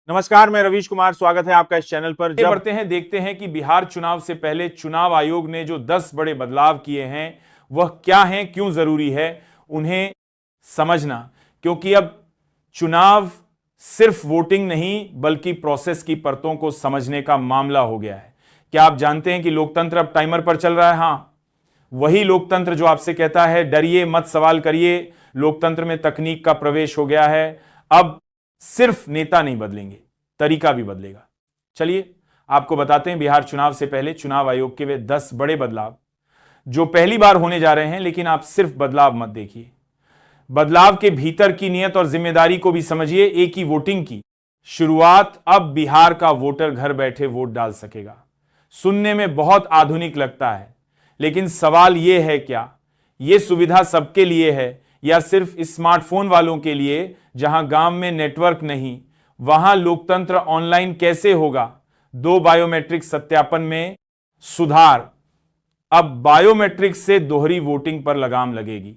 नमस्कार, मैं रवीश कुमार। स्वागत है आपका इस चैनल पर। जब बढ़ते हैं, देखते हैं कि बिहार चुनाव से पहले चुनाव आयोग ने जो 10 बड़े बदलाव किए हैं वह क्या हैं, क्यों जरूरी है उन्हें समझना। क्योंकि अब चुनाव सिर्फ वोटिंग नहीं बल्कि प्रोसेस की परतों को समझने का मामला हो गया है। क्या आप जानते हैं कि लोकतंत्र अब टाइमर पर चल रहा है? हां, वही लोकतंत्र जो आपसे कहता है डरिए मत, सवाल करिए। लोकतंत्र में तकनीक का प्रवेश हो गया है। अब सिर्फ नेता नहीं बदलेंगे, तरीका भी बदलेगा। चलिए आपको बताते हैं बिहार चुनाव से पहले चुनाव आयोग के वे 10 बड़े बदलाव जो पहली बार होने जा रहे हैं। लेकिन आप सिर्फ बदलाव मत देखिए, बदलाव के भीतर की नियत और जिम्मेदारी को भी समझिए। एक ही वोटिंग की शुरुआत, अब बिहार का वोटर घर बैठे वोट डाल सकेगा। सुनने में बहुत आधुनिक लगता है, लेकिन सवाल यह है, क्या यह सुविधा सबके लिए है या सिर्फ स्मार्टफोन वालों के लिए? जहां गांव में नेटवर्क नहीं, वहां लोकतंत्र ऑनलाइन कैसे होगा? 2 बायोमेट्रिक सत्यापन में सुधार, अब बायोमेट्रिक से दोहरी वोटिंग पर लगाम लगेगी।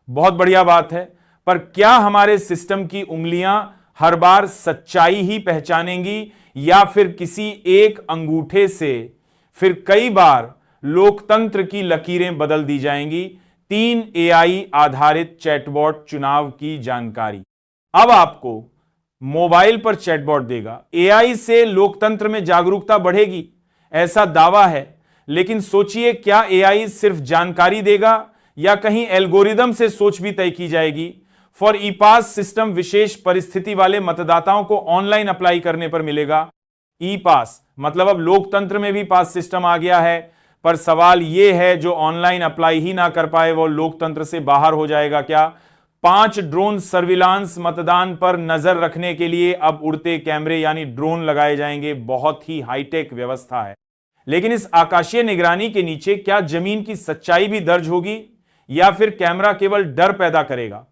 बहुत बढ़िया बात है, पर क्या हमारे सिस्टम की उंगलियां हर बार सच्चाई ही पहचानेंगी या फिर किसी एक अंगूठे से फिर कई बार लोकतंत्र की लकीरें बदल दी जाएंगी? 3 एआई आधारित चैटबॉट चुनाव की जानकारी। अब आपको मोबाइल पर चैटबॉट देगा। एआई से लोकतंत्र में जागरूकता बढ़ेगी, ऐसा दावा है। लेकिन सोचिए, क्या एआई सिर्फ जानकारी देगा या कहीं एल्गोरिदम से सोच भी तय की जाएगी? फॉर ई पास सिस्टम विशेष परिस्थिति वाले मतदाताओं को ऑनलाइन अप्लाई करने पर मिलेगा। ई पास मतलब अब लोकतंत्र में भी पास सिस्टम आ गया है। पर सवाल यह है, जो ऑनलाइन अप्लाई ही ना कर पाए वो लोकतंत्र से बाहर हो जाएगा क्या? 5 ड्रोन सर्विलांस मतदान पर नजर रखने के लिए अब उड़ते कैमरे यानी ड्रोन लगाए जाएंगे। बहुत ही हाईटेक व्यवस्था है। लेकिन इस आकाशीय निगरानी के नीचे क्या जमीन की सच्चाई भी दर्ज होगी या फिर कैमरा केवल डर पैदा करेगा?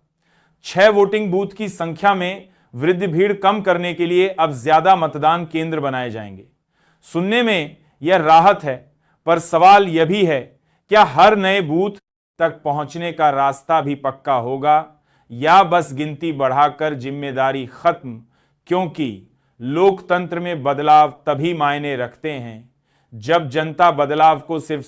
6 वोटिंग बूथ की संख्या में वृद्धि, भीड़ कम करने के लिए अब ज्यादा मतदान केंद्र बनाए जाएंगे। सुनने में यह राहत है, पर सवाल यह भी है, क्या हर नए बूथ तक पहुंचने का रास्ता भी पक्का होगा या बस गिनती बढ़ाकर जिम्मेदारी खत्म? क्योंकि लोकतंत्र में बदलाव तभी मायने रखते हैं जब जनता बदलाव को सिर्फ